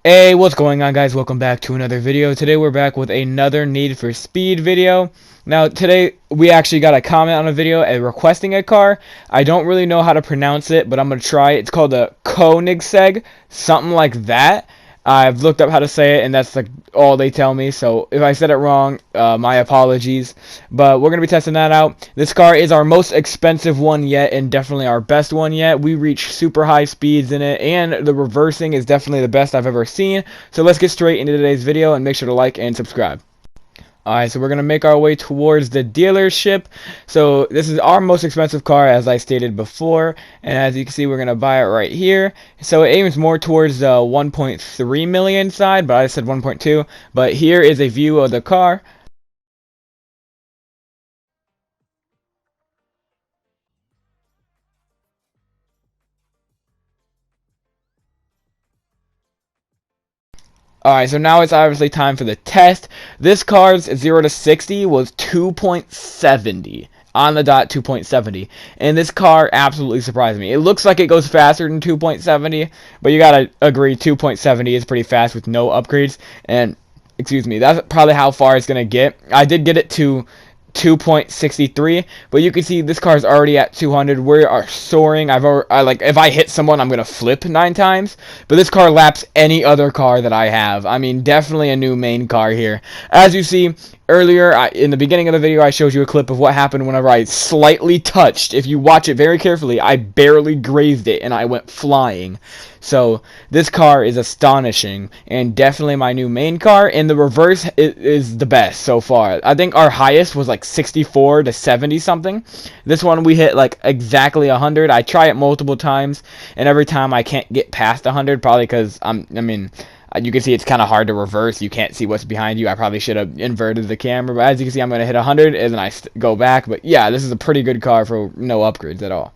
Hey, what's going on, guys? Welcome back to another video. Today we're back with another Need for Speed video. Now today we actually got a comment on a video requesting a car. I don't really know how to pronounce it, but I'm gonna try. It's called the Koenigsegg, something like that. I've looked up how to say it, and that's like all they tell me. So if I said it wrong, my apologies. But we're gonna be testing that out. This car is our most expensive one yet, and definitely our best one yet. We reach super high speeds in it, and the reversing is definitely the best I've ever seen. So let's get straight into today's video, and make sure to like and subscribe. Alright, so we're going to make our way towards the dealership. So this is our most expensive car, as I stated before. And as you can see, we're going to buy it right here. So it aims more towards the 1.3 million side, but I said 1.2. But here is a view of the car. Alright, so now it's obviously time for the test. This car's 0 to 60 was 2.70. On the dot, 2.70. And this car absolutely surprised me. It looks like it goes faster than 2.70, but you gotta agree 2.70 is pretty fast with no upgrades. And, excuse me, that's probably how far it's gonna get. I did get it to 2.63, but you can see this car is already at 200. We are soaring. Like, if I hit someone, I'm gonna flip 9 times, but this car laps any other car that I have. I mean, definitely a new main car here. As you see earlier, in the beginning of the video, I showed you a clip of what happened whenever I slightly touched. If you watch it very carefully, I barely grazed it and I went flying. So this car is astonishing and definitely my new main car, and the reverse is the best so far. I think our highest was like 64 to 70 something. This one we hit like exactly 100. I try it multiple times, and every time I can't get past 100, probably because you can see it's kind of hard to reverse. You can't see what's behind you. I probably should have inverted the camera, but as you can see, I'm going to hit 100 and then I go back. But yeah, this is a pretty good car for no upgrades at all.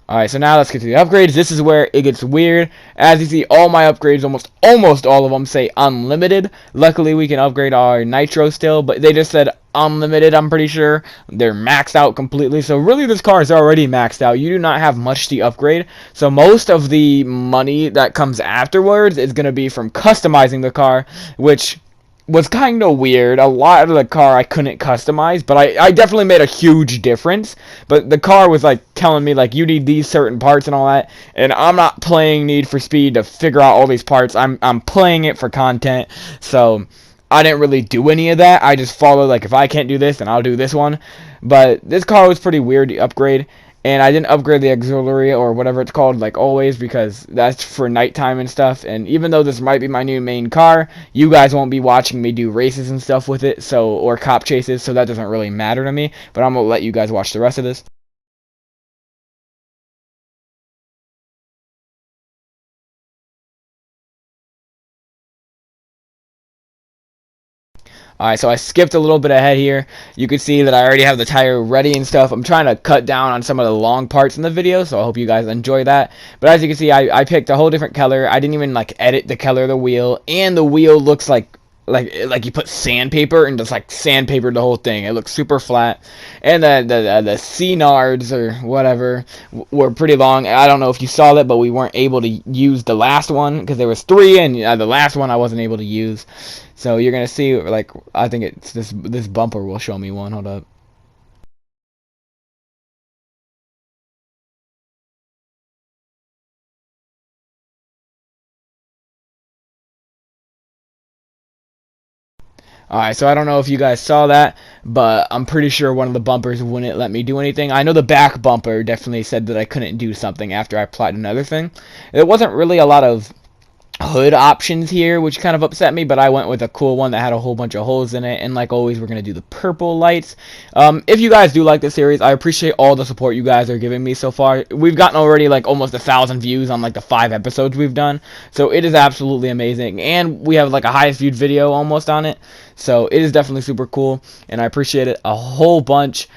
Alright, so now let's get to the upgrades. This is where it gets weird. As you see, all my upgrades, almost all of them, say unlimited. Luckily, we can upgrade our nitro still, but they just said unlimited, I'm pretty sure. They're maxed out completely, so really this car is already maxed out. You do not have much to upgrade, so most of the money that comes afterwards is going to be from customizing the car, which was kind of weird. A lot of the car I couldn't customize, but I definitely made a huge difference. But the car was like telling me like you need these certain parts and all that, and I'm not playing Need for Speed to figure out all these parts. I'm playing it for content, so I didn't really do any of that. I just followed, like, if I can't do this, then I'll do this one. But this car was pretty weird to upgrade. And I didn't upgrade the auxiliary or whatever it's called, like always, because that's for nighttime and stuff. And even though this might be my new main car, you guys won't be watching me do races and stuff with it, or cop chases, so that doesn't really matter to me. But I'm going to let you guys watch the rest of this. Alright, so I skipped a little bit ahead here. You can see that I already have the tire ready and stuff. I'm trying to cut down on some of the long parts in the video, so I hope you guys enjoy that. But as you can see, I picked a whole different color. I didn't even like edit the color of the wheel, and the wheel looks like you put sandpaper and just like sandpapered the whole thing. It looks super flat, and the C-nards or whatever were pretty long. I don't know if you saw that, but we weren't able to use the last one because there was 3, and the last one I wasn't able to use. So you're gonna see, like, I think it's this bumper will show me one. Hold up. Alright, so I don't know if you guys saw that, but I'm pretty sure one of the bumpers wouldn't let me do anything. I know the back bumper definitely said that I couldn't do something after I applied another thing. There wasn't really a lot of hood options here, which kind of upset me, but I went with a cool one that had a whole bunch of holes in it, and like always, we're going to do the purple lights. If you guys do like this series, I appreciate all the support you guys are giving me so far. We've gotten already like almost 1,000 views on like the 5 episodes we've done, so it is absolutely amazing, and we have like a highest viewed video almost on it, so it is definitely super cool, and I appreciate it a whole bunch.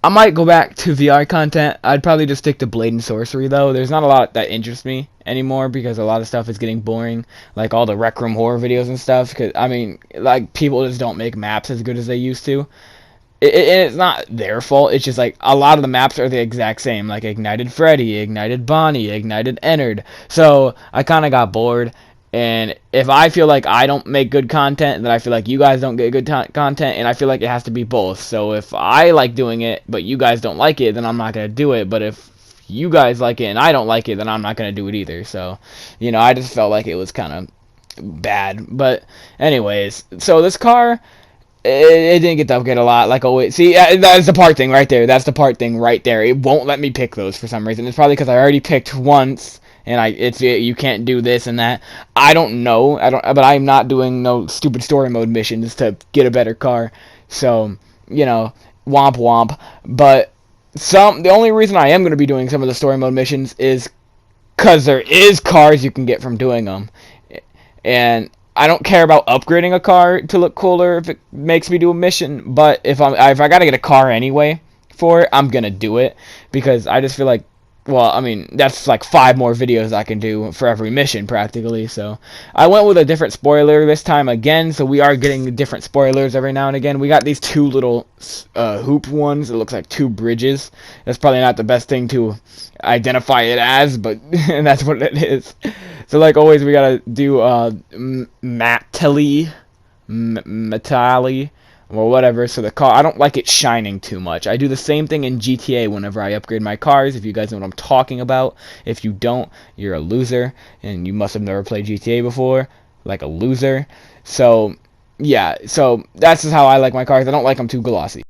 I might go back to VR content. I'd probably just stick to Blade and Sorcery, though. There's not a lot that interests me anymore because a lot of stuff is getting boring, like all the Rec Room horror videos and stuff. Because, I mean, like, people just don't make maps as good as they used to. it's not their fault. It's just like a lot of the maps are the exact same, like Ignited Freddy, Ignited Bonnie, Ignited Ennard. So I kind of got bored. And if I feel like I don't make good content, then I feel like you guys don't get good content, and I feel like it has to be both. So if I like doing it, but you guys don't like it, then I'm not going to do it. But if you guys like it and I don't like it, then I'm not going to do it either. So, I just felt like it was kind of bad. But anyways, so this car, it didn't get to upgrade a lot, like always. See, that's the part thing right there. That's the part thing right there. It won't let me pick those for some reason. It's probably because I already picked once, and you can't do this and that. I don't know. But I'm not doing no stupid story mode missions to get a better car. So, womp womp. But the only reason I am going to be doing some of the story mode missions is because there is cars you can get from doing them, and I don't care about upgrading a car to look cooler if it makes me do a mission, but if I gotta get a car anyway for it, I'm gonna do it, because I just feel like, well, I mean, that's like 5 more videos I can do for every mission practically. So I went with a different spoiler this time again, so we are getting different spoilers every now and again. We got these 2 little hoop ones. It looks like 2 bridges. That's probably not the best thing to identify it as, but and that's what it is. So like always, we gotta do Matali, or whatever. So the car, I don't like it shining too much. I do the same thing in GTA whenever I upgrade my cars, if you guys know what I'm talking about. If you don't, you're a loser, and you must have never played GTA before, like a loser. So yeah, so that's just how I like my cars. I don't like them too glossy.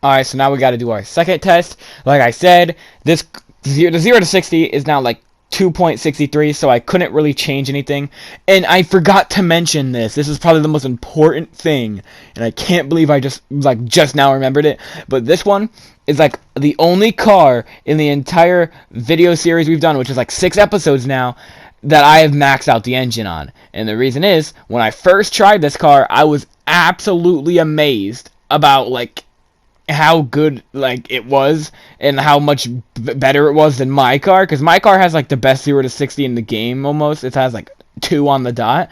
Alright, so now we got to do our second test. Like I said, the 0 to 60 is now like 2.63, so I couldn't really change anything. And I forgot to mention this. This is probably the most important thing, and I can't believe I just now remembered it. But this one is like the only car in the entire video series we've done, which is like 6 episodes now, that I have maxed out the engine on. And the reason is, when I first tried this car, I was absolutely amazed about like how good it was, and how much better it was than my car, because my car has like the best 0 to 60 in the game almost. It has like 2 on the dot,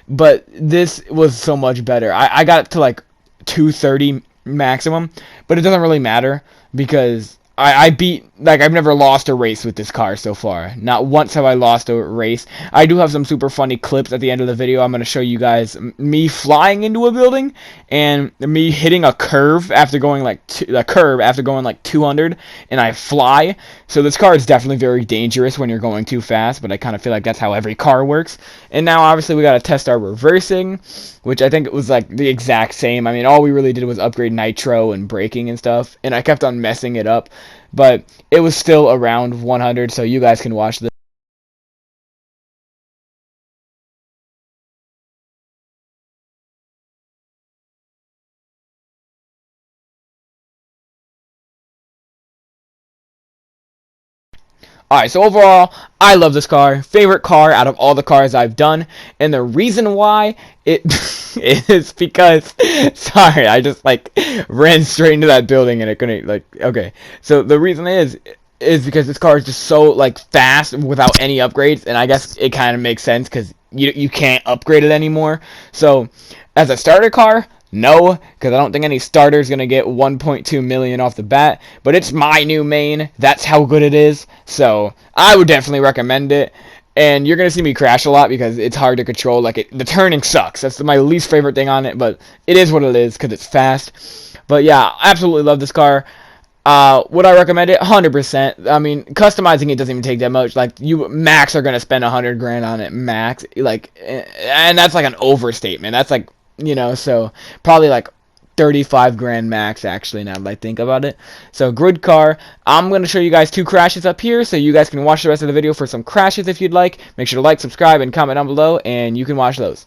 but this was so much better. I got it to like 230 maximum, but it doesn't really matter, because I beat, I've never lost a race with this car so far. Not once have I lost a race. I do have some super funny clips at the end of the video. I'm going to show you guys me flying into a building, and me hitting a curve after going like 200, and I fly. So this car is definitely very dangerous when you're going too fast, but I kind of feel like that's how every car works. And now obviously we got to test our reversing, which I think it was like the exact same. I mean, all we really did was upgrade nitro and braking and stuff, and I kept on messing it up. But it was still around 100, so you guys can watch this. Alright, so overall, I love this car. Favorite car out of all the cars I've done. And the reason why it is because, sorry, I just ran straight into that building and it couldn't, okay. So the reason is because this car is just so fast without any upgrades, and I guess it kind of makes sense because you can't upgrade it anymore. So as a starter car, no, because I don't think any starter is going to get 1.2 million off the bat, but it's my new main. That's how good it is. So I would definitely recommend it. And you're going to see me crash a lot because it's hard to control. The turning sucks. That's my least favorite thing on it, but it is what it is because it's fast. But yeah, absolutely love this car. Would I recommend it? 100%. I mean, customizing it doesn't even take that much. You max are going to spend 100 grand on it, max. And that's an overstatement. That's so probably 35 grand max, actually, now that I think about it. So good car. I'm going to show you guys 2 crashes up here, so you guys can watch the rest of the video for some crashes if you'd like. Make sure to like, subscribe, and comment down below, and you can watch those.